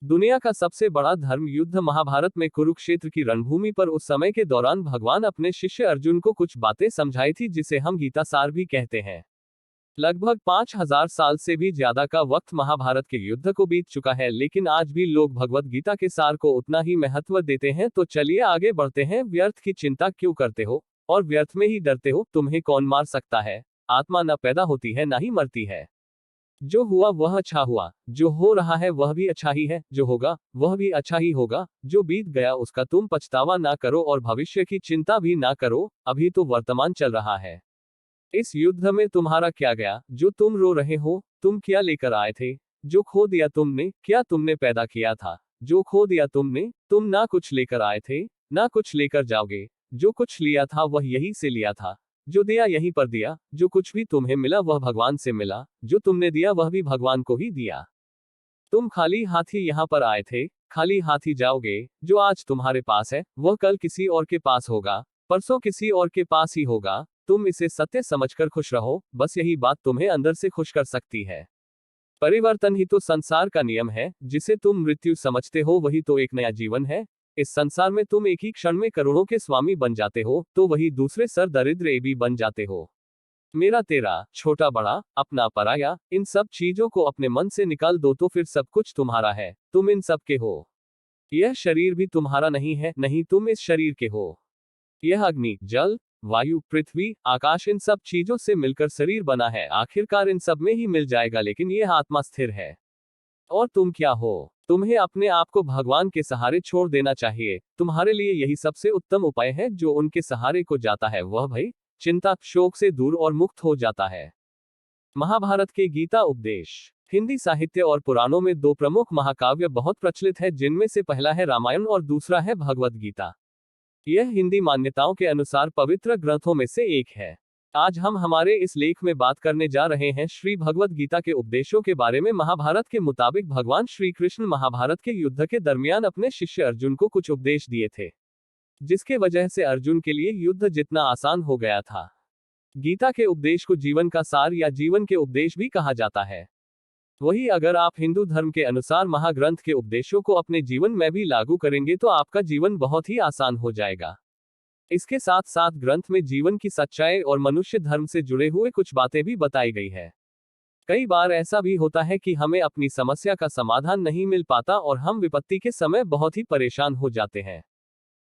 दुनिया का सबसे बड़ा धर्म युद्ध महाभारत में कुरुक्षेत्र की रणभूमि पर उस समय के दौरान भगवान अपने शिष्य अर्जुन को कुछ बातें समझाई थी, जिसे हम गीता सार भी कहते हैं। लगभग 5000 साल से भी ज्यादा का वक्त महाभारत के युद्ध को बीत चुका है, लेकिन आज भी लोग भगवत गीता के सार को उतना ही महत्व देते हैं। तो चलिए आगे बढ़ते हैं। व्यर्थ की चिंता क्यों करते हो और व्यर्थ में ही डरते हो? तुम्हें कौन मार सकता है? आत्मा न पैदा होती है, न ही मरती है। जो हुआ वह अच्छा हुआ, जो हो रहा है वह भी अच्छा ही है, जो होगा वह भी अच्छा ही होगा। जो बीत गया उसका तुम पछतावा ना करो और भविष्य की चिंता भी ना करो, अभी तो वर्तमान चल रहा है। इस युद्ध में तुम्हारा क्या गया जो तुम रो रहे हो? तुम क्या लेकर आए थे? जो खो दिया तुमने, क्या तुमने पैदा किया था? जो खो दिया तुमने, तुम ना कुछ लेकर आए थे, ना कुछ लेकर जाओगे। जो कुछ लिया था वह यहीं से लिया था, जो दिया यहीं पर दिया। जो कुछ भी तुम्हें मिला वह भगवान से मिला, जो तुमने दिया वह भी भगवान को ही दिया। तुम खाली हाथ ही यहाँ पर आए थे, खाली हाथ ही जाओगे। जो आज तुम्हारे पास है वह कल किसी और के पास होगा, परसों किसी और के पास ही होगा। तुम इसे सत्य समझकर खुश रहो, बस यही बात तुम्हें अंदर से खुश कर सकती है। परिवर्तन ही तो संसार का नियम है। जिसे तुम मृत्यु समझते हो वही तो एक नया जीवन है। इस संसार में तुम एक ही क्षण में करोड़ों के स्वामी बन जाते हो, तो वही दूसरे सर दरिद्र भी बन जाते हो। मेरा तेरा, छोटा बड़ा, अपना पराया, इन सब चीजों को अपने मन से निकाल दो तो फिर सब कुछ तुम्हारा है, तुम इन सब के हो। यह शरीर भी तुम्हारा नहीं है, नहीं तुम इस शरीर के हो। यह अग्नि, जल, वायु, पृथ्वी, आकाश, इन सब चीजों से मिलकर शरीर बना है। आखिरकार इन सब में ही मिल जाएगा, लेकिन यह आत्मा स्थिर है। और तुम क्या हो? तुम्हें अपने आप को भगवान के सहारे छोड़ देना चाहिए। तुम्हारे लिए यही सबसे उत्तम उपाय है। जो उनके सहारे को जाता है वह भय, चिंता, शोक से दूर और मुक्त हो जाता है। महाभारत के गीता उपदेश। हिंदी साहित्य और पुराणों में दो प्रमुख महाकाव्य बहुत प्रचलित है, जिनमें से पहला है रामायण और दूसरा है भगवत गीता। यह हिंदी मान्यताओं के अनुसार पवित्र ग्रंथों में से एक है। आज हम हमारे इस लेख में बात करने जा रहे हैं श्री भगवत गीता के उपदेशों के बारे में। महाभारत के मुताबिक भगवान श्री कृष्ण महाभारत के युद्ध के दरमियान अपने शिष्य अर्जुन को कुछ उपदेश दिए थे, जिसके वजह से अर्जुन के लिए युद्ध जितना आसान हो गया था। गीता के उपदेश को जीवन का सार या जीवन के उपदेश भी कहा जाता है। वही अगर आप हिंदू धर्म के अनुसार महाग्रंथ के उपदेशों को अपने जीवन में भी लागू करेंगे तो आपका जीवन बहुत ही आसान हो जाएगा। इसके साथ साथ ग्रंथ में जीवन की सच्चाई और मनुष्य धर्म से जुड़े हुए कुछ बातें भी बताई गई है। कई बार ऐसा भी होता है कि हमें अपनी समस्या का समाधान नहीं मिल पाता और हम विपत्ति के समय बहुत ही परेशान हो जाते हैं।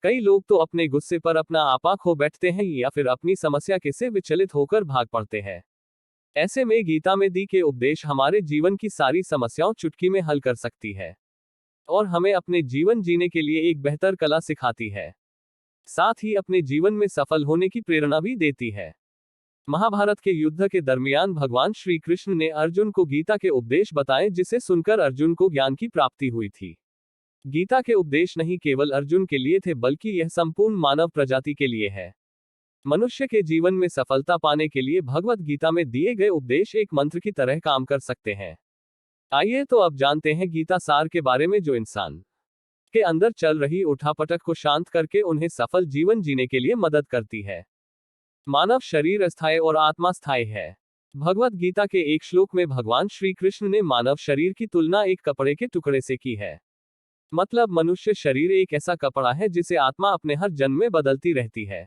कई लोग तो अपने गुस्से पर अपना आपा खो बैठते हैं या फिर अपनी समस्या के से विचलित होकर भाग पड़ते हैं। ऐसे में गीता में दी के उपदेश हमारे जीवन की सारी समस्याओं चुटकी में हल कर सकती है और हमें अपने जीवन जीने के लिए एक बेहतर कला सिखाती है, साथ ही अपने जीवन में सफल होने की प्रेरणा भी देती है। महाभारत के युद्ध के दरमियान भगवान श्री कृष्ण ने अर्जुन को गीता के उपदेश बताए, जिसे सुनकर अर्जुन को ज्ञान की प्राप्ति हुई थी। गीता के उपदेश नहीं केवल अर्जुन के लिए थे, बल्कि यह संपूर्ण मानव प्रजाति के लिए है। मनुष्य के जीवन में सफलता पाने के लिए भगवत गीता में दिए गए उपदेश एक मंत्र की तरह काम कर सकते हैं। आइए तो अब जानते हैं गीता सार के बारे में, जो इंसान के अंदर चल रही उठापटक को शांत करके उन्हें सफल जीवन जीने के लिए मदद करती है। मानव शरीर अस्थायी और आत्मा स्थायी है। भगवत गीता के एक श्लोक में भगवान श्री कृष्ण ने मानव शरीर की तुलना एक कपड़े के टुकड़े से की है। मतलब मनुष्य शरीर एक ऐसा कपड़ा है जिसे आत्मा अपने हर जन्म में बदलती रहती है।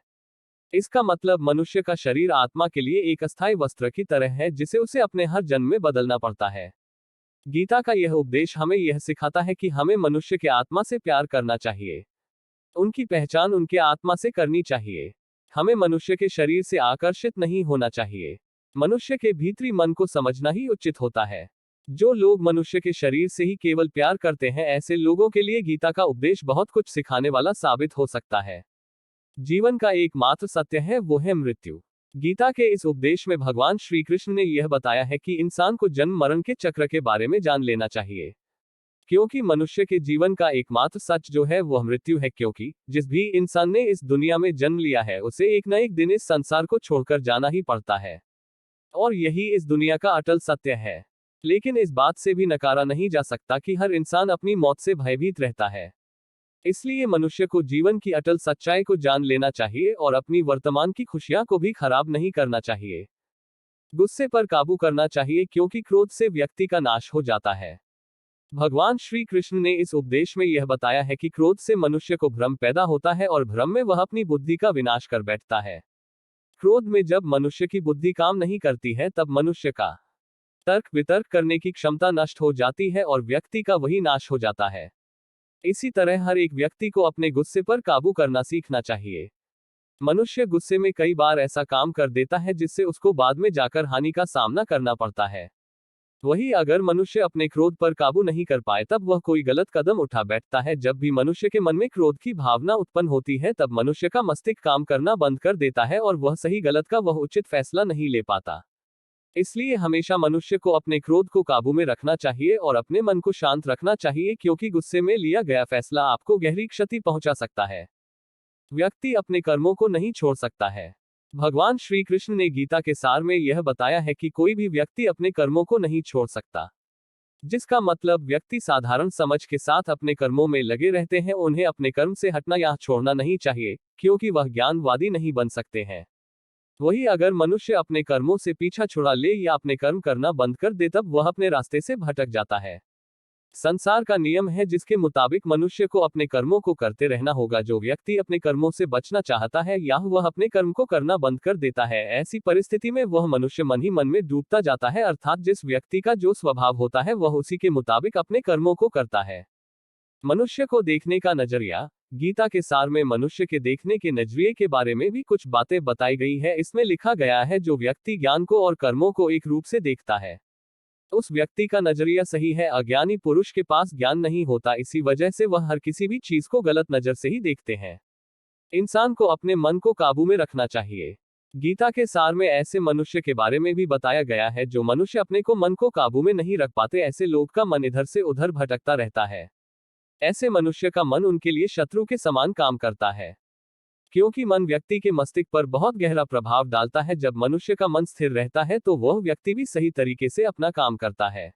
इसका मतलब मनुष्य का शरीर आत्मा के लिए एक अस्थायी वस्त्र की तरह है, जिसे उसे अपने हर जन्म में बदलना पड़ता है। गीता का यह उपदेश हमें यह सिखाता है कि हमें मनुष्य के आत्मा से प्यार करना चाहिए, उनकी पहचान उनके आत्मा से करनी चाहिए। हमें मनुष्य के शरीर से आकर्षित नहीं होना चाहिए। मनुष्य के भीतरी मन को समझना ही उचित होता है। जो लोग मनुष्य के शरीर से ही केवल प्यार करते हैं, ऐसे लोगों के लिए गीता का उपदेश बहुत कुछ सिखाने वाला साबित हो सकता है। जीवन का एकमात्र सत्य है, वो है मृत्यु। गीता के इस उपदेश में भगवान श्री कृष्ण ने यह बताया है कि इंसान को जन्म मरण के चक्र के बारे में जान लेना चाहिए, क्योंकि मनुष्य के जीवन का एकमात्र सच जो है वह मृत्यु है। क्योंकि जिस भी इंसान ने इस दुनिया में जन्म लिया है उसे एक न एक दिन इस संसार को छोड़कर जाना ही पड़ता है, और यही इस दुनिया का अटल सत्य है। लेकिन इस बात से भी नकारा नहीं जा सकता कि हर इंसान अपनी मौत से भयभीत रहता है। इसलिए मनुष्य को जीवन की अटल सच्चाई को जान लेना चाहिए और अपनी वर्तमान की खुशियां को भी खराब नहीं करना चाहिए। गुस्से पर काबू करना चाहिए, क्योंकि क्रोध से व्यक्ति का नाश हो जाता है। भगवान श्री कृष्ण ने इस उपदेश में यह बताया है कि क्रोध से मनुष्य को भ्रम पैदा होता है और भ्रम में वह अपनी बुद्धि का विनाश कर बैठता है। क्रोध में जब मनुष्य की बुद्धि काम नहीं करती है तब मनुष्य का तर्क वितर्क करने की क्षमता नष्ट हो जाती है और व्यक्ति का वही नाश हो जाता है। इसी तरह हर एक व्यक्ति को अपने गुस्से पर काबू करना सीखना चाहिए। मनुष्य गुस्से में कई बार ऐसा काम कर देता है जिससे उसको बाद में जाकर हानि का सामना करना पड़ता है। वही अगर मनुष्य अपने क्रोध पर काबू नहीं कर पाए तब वह कोई गलत कदम उठा बैठता है। जब भी मनुष्य के मन में क्रोध की भावना उत्पन्न होती है तब मनुष्य का मस्तिष्क काम करना बंद कर देता है और वह सही गलत का वह उचित फैसला नहीं ले पाता। इसलिए हमेशा मनुष्य को अपने क्रोध को काबू में रखना चाहिए और अपने मन को शांत रखना चाहिए, क्योंकि गुस्से में लिया गया फैसला आपको गहरी क्षति पहुंचा सकता है। व्यक्ति अपने कर्मों को नहीं छोड़ सकता है। भगवान श्री कृष्ण ने गीता के सार में यह बताया है कि कोई भी व्यक्ति अपने कर्मों को नहीं छोड़ सकता, जिसका मतलब व्यक्ति साधारण समझ के साथ अपने कर्मों में लगे रहते हैं। उन्हें अपने कर्म से हटना या छोड़ना नहीं चाहिए, क्योंकि वह ज्ञानवादी नहीं बन सकते हैं। वही अगर मनुष्य अपने कर्मों से पीछा छुड़ा ले या अपने कर्म करना बंद कर दे तब वह अपने रास्ते से भटक जाता है। संसार का नियम है जिसके मुताबिक मनुष्य को अपने कर्मों को करते रहना होगा। जो व्यक्ति अपने कर्मों से बचना चाहता है या वह अपने कर्म को करना बंद कर देता है, ऐसी परिस्थिति में वह मनुष्य मन ही मन में डूबता जाता है। अर्थात जिस व्यक्ति का जो स्वभाव होता है वह उसी के मुताबिक अपने कर्मों को करता है। मनुष्य को देखने का नजरिया। गीता के सार में मनुष्य के देखने के नजरिए के बारे में भी कुछ बातें बताई गई है। इसमें लिखा गया है, जो व्यक्ति ज्ञान को और कर्मों को एक रूप से देखता है उस व्यक्ति का नजरिया सही है। अज्ञानी पुरुष के पास ज्ञान नहीं होता, इसी वजह से वह हर किसी भी चीज को गलत नजर से ही देखते हैं। इंसान को अपने मन को काबू में रखना चाहिए। गीता के सार में ऐसे मनुष्य के बारे में भी बताया गया है जो मनुष्य अपने को मन को काबू में नहीं रख पाते। ऐसे लोग का मन इधर से उधर भटकता रहता है। ऐसे मनुष्य का मन उनके लिए शत्रु के समान काम करता है, क्योंकि मन व्यक्ति के मस्तिष्क पर बहुत गहरा प्रभाव डालता है। जब मनुष्य का मन स्थिर रहता है तो वह व्यक्ति भी सही तरीके से अपना काम करता है।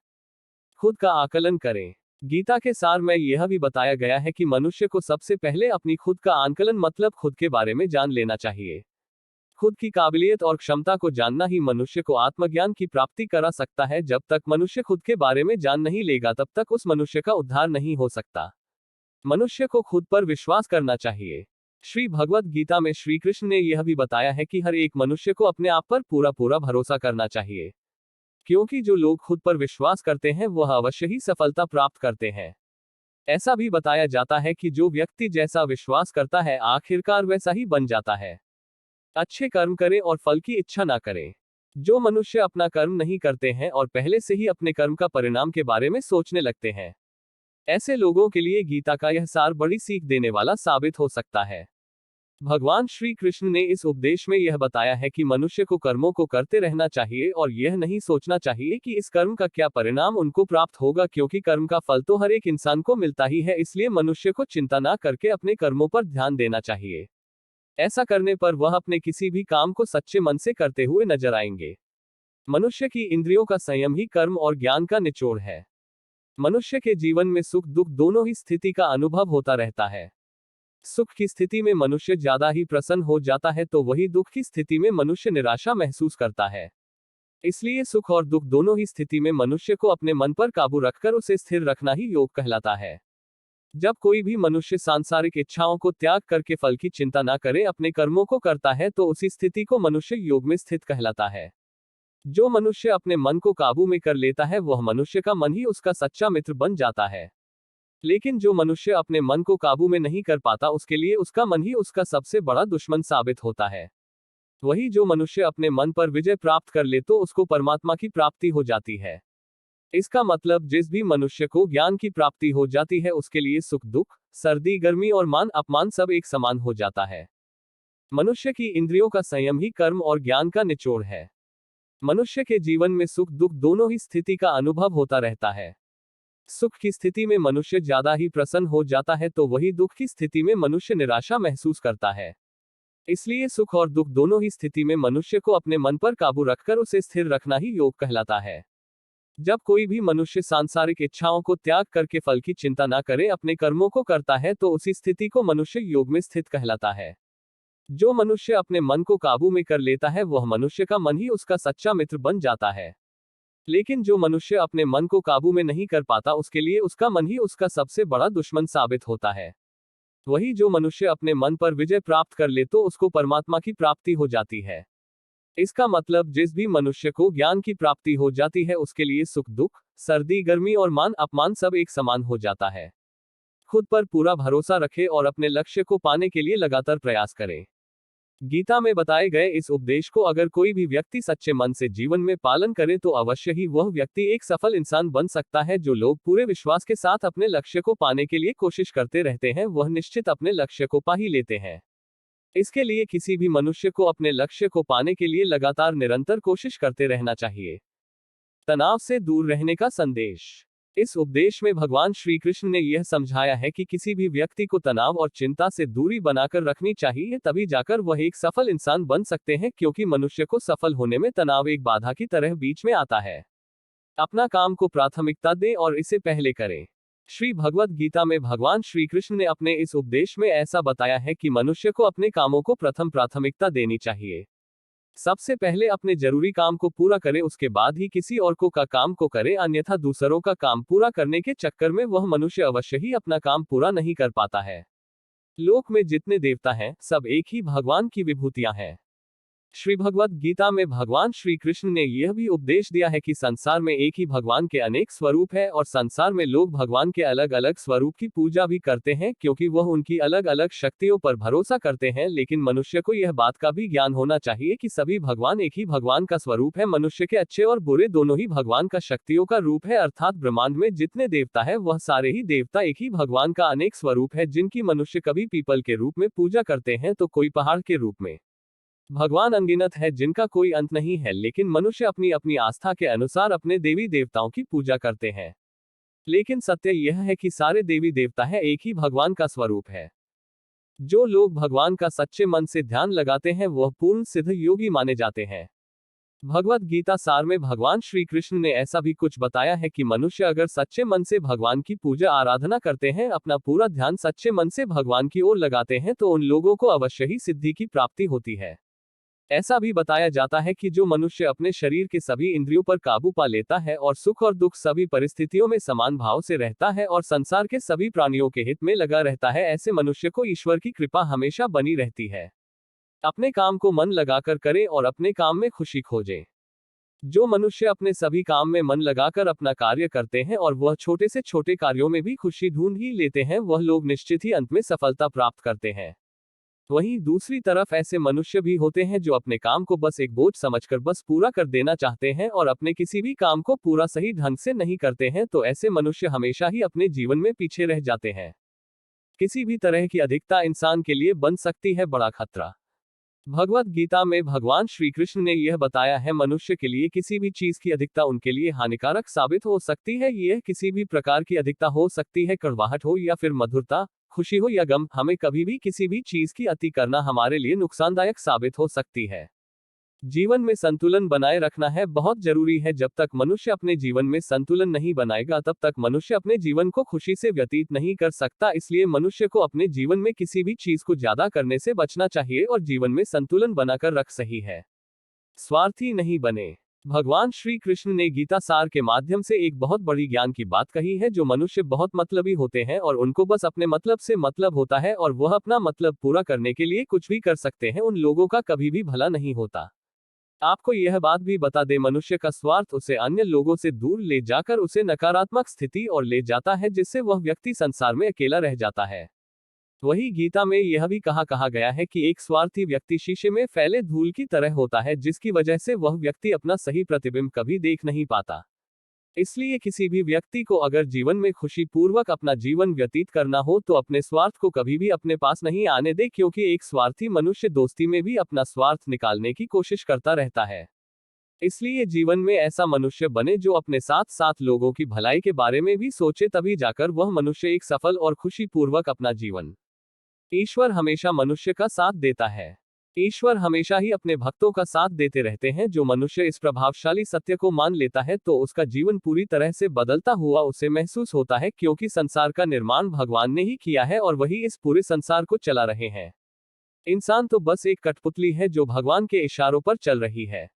खुद का आकलन करें। गीता के सार में यह भी बताया गया है कि मनुष्य को सबसे पहले अपनी खुद का आकलन मतलब खुद के बारे में जान लेना चाहिए। खुद की काबिलियत और क्षमता को जानना ही मनुष्य को आत्मज्ञान की प्राप्ति करा सकता है। जब तक मनुष्य खुद के बारे में जान नहीं लेगा तब तक उस मनुष्य का उद्धार नहीं हो सकता। मनुष्य को खुद पर विश्वास करना चाहिए। श्री भगवत गीता में श्री कृष्ण ने यह भी बताया है कि हर एक मनुष्य को अपने आप पर पूरा पूरा भरोसा करना चाहिए, क्योंकि जो लोग खुद पर विश्वास करते हैं वह अवश्य ही सफलता प्राप्त करते हैं। ऐसा भी बताया जाता है कि जो व्यक्ति जैसा विश्वास करता है आखिरकार वैसा ही बन जाता है। अच्छे कर्म करें और फल की इच्छा ना करें। जो मनुष्य अपना कर्म नहीं करते हैं और पहले से ही अपने कर्म का परिणाम के बारे में सोचने लगते हैं, ऐसे लोगों के लिए गीता का यह सार बड़ी सीख देने वाला साबित हो सकता है। भगवान श्री कृष्ण ने इस उपदेश में यह बताया है कि मनुष्य को कर्मों को करते रहना चाहिए और यह नहीं सोचना चाहिए कि इस कर्म का क्या परिणाम उनको प्राप्त होगा, क्योंकि कर्म का फल तो हर एक इंसान को मिलता ही है। इसलिए मनुष्य को चिंता ना करके अपने कर्मों पर ध्यान देना चाहिए। ऐसा करने पर वह अपने किसी भी काम को सच्चे मन से करते हुए नजर आएंगे। मनुष्य की इंद्रियों का संयम ही कर्म और ज्ञान का निचोड़ है। मनुष्य के जीवन में सुख दुख दोनों ही स्थिति का अनुभव होता रहता है। सुख की स्थिति में मनुष्य ज्यादा ही प्रसन्न हो जाता है तो वही दुख की स्थिति में मनुष्य निराशा महसूस करता है। इसलिए सुख और दुख दोनों ही स्थिति में मनुष्य को अपने मन पर काबू रखकर उसे स्थिर रखना ही योग कहलाता है। जब कोई भी मनुष्य सांसारिक इच्छाओं को त्याग करके फल की चिंता ना करे अपने कर्मों को करता है तो उसी स्थिति को मनुष्य योग में स्थित कहलाता है। जो मनुष्य अपने मन को काबू में कर लेता है वह मनुष्य का मन ही उसका सच्चा मित्र बन जाता है। लेकिन जो मनुष्य अपने मन को काबू में नहीं कर पाता उसके लिए उसका मन ही उसका सबसे बड़ा दुश्मन साबित होता है। वही जो मनुष्य अपने मन पर विजय प्राप्त कर ले तो उसको परमात्मा की प्राप्ति हो जाती है। इसका मतलब जिस भी मनुष्य को ज्ञान की प्राप्ति हो जाती है उसके लिए सुख दुख, सर्दी गर्मी और मान अपमान सब एक समान हो जाता है। मनुष्य की इंद्रियों का संयम ही कर्म और ज्ञान का निचोड़ है। मनुष्य के जीवन में सुख दुख दोनों ही स्थिति का अनुभव होता रहता है। सुख की स्थिति में मनुष्य ज्यादा ही प्रसन्न हो जाता है तो वही दुख की स्थिति में मनुष्य निराशा महसूस करता है। इसलिए सुख और दुख दोनों ही स्थिति में मनुष्य को अपने मन पर काबू रखकर उसे स्थिर रखना ही योग कहलाता है। जब कोई भी मनुष्य सांसारिक इच्छाओं को त्याग करके फल की चिंता ना करे अपने कर्मों को करता है तो उसी स्थिति को मनुष्य योग में स्थित कहलाता है। जो मनुष्य अपने मन को काबू में कर लेता है वह मनुष्य का मन ही उसका सच्चा मित्र बन जाता है। लेकिन जो मनुष्य अपने मन को काबू में नहीं कर पाता उसके लिए उसका मन ही उसका सबसे बड़ा दुश्मन साबित होता है। वही जो मनुष्य अपने मन पर विजय प्राप्त कर ले तो उसको परमात्मा की प्राप्ति हो जाती है। इसका मतलब जिस भी मनुष्य को ज्ञान की प्राप्ति हो जाती है उसके लिए सुख दुख, सर्दी गर्मी और मान अपमान सब एक समान हो जाता है। खुद पर पूरा भरोसा रखें और अपने लक्ष्य को पाने के लिए लगातार प्रयास करें। गीता में बताए गए इस उपदेश को अगर कोई भी व्यक्ति सच्चे मन से जीवन में पालन करे तो अवश्य ही वह व्यक्ति एक सफल इंसान बन सकता है। जो लोग पूरे विश्वास के साथ अपने लक्ष्य को पाने के लिए कोशिश करते रहते हैं वह निश्चित अपने लक्ष्य को पा ही लेते हैं। इसके लिए किसी भी मनुष्य को अपने लक्ष्य को पाने के लिए लगातार निरंतर कोशिश करते रहना चाहिए। तनाव से दूर रहने का संदेश। इस उपदेश में भगवान श्री कृष्ण ने यह समझाया है कि किसी भी व्यक्ति को तनाव और चिंता से दूरी बनाकर रखनी चाहिए, तभी जाकर वह एक सफल इंसान बन सकते हैं, क्योंकि मनुष्य को सफल होने में तनाव एक बाधा की तरह बीच में आता है। अपना काम को प्राथमिकता दें और इसे पहले करें। श्री भगवद गीता में भगवान श्री कृष्ण ने अपने इस उपदेश में ऐसा बताया है कि मनुष्य को अपने कामों को प्रथम प्राथमिकता देनी चाहिए। सबसे पहले अपने जरूरी काम को पूरा करें, उसके बाद ही किसी और का काम को करें, अन्यथा दूसरों का काम पूरा करने के चक्कर में वह मनुष्य अवश्य ही अपना काम पूरा नहीं कर पाता है। लोक में जितने देवता हैं सब एक ही भगवान की विभूतियां हैं। श्री भगवद गीता में भगवान श्री कृष्ण ने यह भी उपदेश दिया है कि संसार में एक ही भगवान के अनेक स्वरूप है और संसार में लोग भगवान के अलग अलग स्वरूप की पूजा भी करते हैं, क्योंकि वह उनकी अलग अलग शक्तियों पर भरोसा करते हैं। लेकिन मनुष्य को यह बात का भी ज्ञान होना चाहिए कि सभी भगवान एक ही भगवान का स्वरूप है। मनुष्य के अच्छे और बुरे दोनों ही भगवान का शक्तियों का रूप है, अर्थात ब्रह्मांड में जितने देवता है वह सारे ही देवता एक ही भगवान का अनेक स्वरूप है, जिनकी मनुष्य कभी पीपल के रूप में पूजा करते हैं तो कोई पहाड़ के रूप में। भगवान अनगिनत है जिनका कोई अंत नहीं है, लेकिन मनुष्य अपनी अपनी आस्था के अनुसार अपने देवी देवताओं की पूजा करते हैं। लेकिन सत्य यह है कि सारे देवी देवता है एक ही भगवान का स्वरूप है। जो लोग भगवान का सच्चे मन से ध्यान लगाते हैं वह पूर्ण सिद्ध योगी माने जाते हैं। भगवद गीता सार में भगवान श्री कृष्ण ने ऐसा भी कुछ बताया है कि मनुष्य अगर सच्चे मन से भगवान की पूजा आराधना करते हैं, अपना पूरा ध्यान सच्चे मन से भगवान की ओर लगाते हैं, तो उन लोगों को अवश्य ही सिद्धि की प्राप्ति होती है। ऐसा भी बताया जाता है कि जो मनुष्य अपने शरीर के सभी इंद्रियों पर काबू पा लेता है और सुख और दुख सभी परिस्थितियों में समान भाव से रहता है और संसार के सभी प्राणियों के हित में लगा रहता है, ऐसे मनुष्य को ईश्वर की कृपा हमेशा बनी रहती है। अपने काम को मन लगाकर करें और अपने काम में खुशी खोजें। जो मनुष्य अपने सभी काम में मन लगाकर अपना कार्य करते हैं और वह छोटे से छोटे कार्यों में भी खुशी ढूंढ ही लेते हैं, वह लोग निश्चित ही अंत में सफलता प्राप्त करते हैं। वहीं दूसरी तरफ ऐसे मनुष्य भी होते हैं जो अपने काम को बस एक बोझ समझकर बस पूरा कर देना चाहते हैं और अपने किसी भी काम को पूरा सही ढंग से नहीं करते हैं, तो ऐसे मनुष्य हमेशा ही अपने जीवन में पीछे रह जाते हैं। किसी भी तरह की अधिकता इंसान के लिए बन सकती है बड़ा खतरा। भगवद गीता में भगवान श्री कृष्ण ने यह बताया है, मनुष्य के लिए किसी भी चीज की अधिकता उनके लिए हानिकारक साबित हो सकती है। यह किसी भी प्रकार की अधिकता हो सकती है, कड़वाहट हो या फिर मधुरता, खुशी हो या गम, हमें कभी भी किसी भी चीज की अति करना हमारे लिए नुकसानदायक साबित हो सकती है। जीवन में संतुलन बनाए रखना है बहुत जरूरी है। जब तक मनुष्य अपने जीवन में संतुलन नहीं बनाएगा तब तक मनुष्य अपने जीवन को खुशी से व्यतीत नहीं कर सकता। इसलिए मनुष्य को अपने जीवन में किसी भी चीज को ज्यादा करने से बचना चाहिए और जीवन में संतुलन बनाकर रख सही है। स्वार्थी नहीं बने। भगवान श्री कृष्ण ने गीता सार के माध्यम से एक बहुत बड़ी ज्ञान की बात कही है। जो मनुष्य बहुत मतलबी होते हैं और उनको बस अपने मतलब से मतलब होता है और वह अपना मतलब पूरा करने के लिए कुछ भी कर सकते हैं, उन लोगों का कभी भी भला नहीं होता। आपको यह बात भी बता दे, मनुष्य का स्वार्थ उसे अन्य लोगों से दूर ले जाकर उसे नकारात्मक स्थिति और ले जाता है, जिससे वह व्यक्ति संसार में अकेला रह जाता है। वही गीता में यह भी कहा गया है कि एक स्वार्थी व्यक्ति शीशे में फैले धूल की तरह होता है, जिसकी वजह से वह व्यक्ति अपना सही प्रतिबिंब कभी देख नहीं पाता। इसलिए किसी भी व्यक्ति को अगर जीवन में खुशी पूर्वक अपना जीवन व्यतीत करना हो तो अपने स्वार्थ को कभी भी अपने पास नहीं आने दे, क्योंकि एक स्वार्थी मनुष्य दोस्ती में भी अपना स्वार्थ निकालने की कोशिश करता रहता है। इसलिए जीवन में ऐसा मनुष्य बने जो अपने साथ साथ लोगों की भलाई के बारे में भी सोचे, तभी जाकर वह मनुष्य एक सफल और खुशी पूर्वक अपना जीवन। ईश्वर हमेशा मनुष्य का साथ देता है। ईश्वर हमेशा ही अपने भक्तों का साथ देते रहते हैं। जो मनुष्य इस प्रभावशाली सत्य को मान लेता है तो उसका जीवन पूरी तरह से बदलता हुआ उसे महसूस होता है, क्योंकि संसार का निर्माण भगवान ने ही किया है और वही इस पूरे संसार को चला रहे हैं। इंसान तो बस एक कठपुतली है जो भगवान के इशारों पर चल रही है।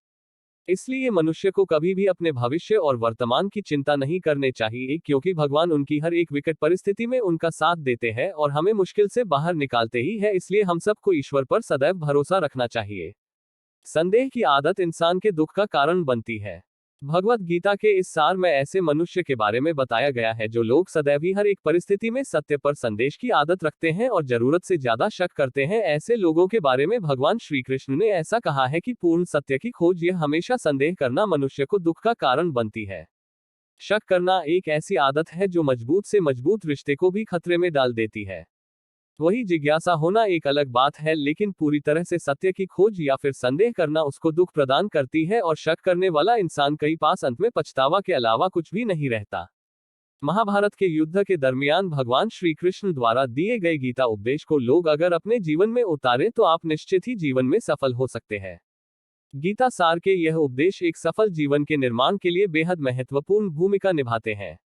इसलिए मनुष्य को कभी भी अपने भविष्य और वर्तमान की चिंता नहीं करने चाहिए, क्योंकि भगवान उनकी हर एक विकट परिस्थिति में उनका साथ देते हैं और हमें मुश्किल से बाहर निकालते ही है। इसलिए हम सबको ईश्वर पर सदैव भरोसा रखना चाहिए। संदेह की आदत इंसान के दुख का कारण बनती है। भगवत गीता के इस सार में ऐसे मनुष्य के बारे में बताया गया है जो लोग सदैव ही हर एक परिस्थिति में सत्य पर संदेश की आदत रखते हैं और जरूरत से ज्यादा शक करते हैं। ऐसे लोगों के बारे में भगवान श्री कृष्ण ने ऐसा कहा है कि पूर्ण सत्य की खोज यह हमेशा संदेह करना मनुष्य को दुख का कारण बनती है। शक करना एक ऐसी आदत है जो मजबूत से मजबूत रिश्ते को भी खतरे में डाल देती है। वही जिज्ञासा होना एक अलग बात है, लेकिन पूरी तरह से सत्य की खोज या फिर संदेह करना उसको दुख प्रदान करती है और शक करने वाला इंसान कई पास अंत में पछतावा के अलावा कुछ भी नहीं रहता। महाभारत के युद्ध के दरमियान भगवान श्री कृष्ण द्वारा दिए गए गीता उपदेश को लोग अगर अपने जीवन में उतारे तो आप निश्चित ही जीवन में सफल हो सकते हैं। गीता सार के यह उपदेश एक सफल जीवन के निर्माण के लिए बेहद महत्वपूर्ण भूमिका निभाते हैं।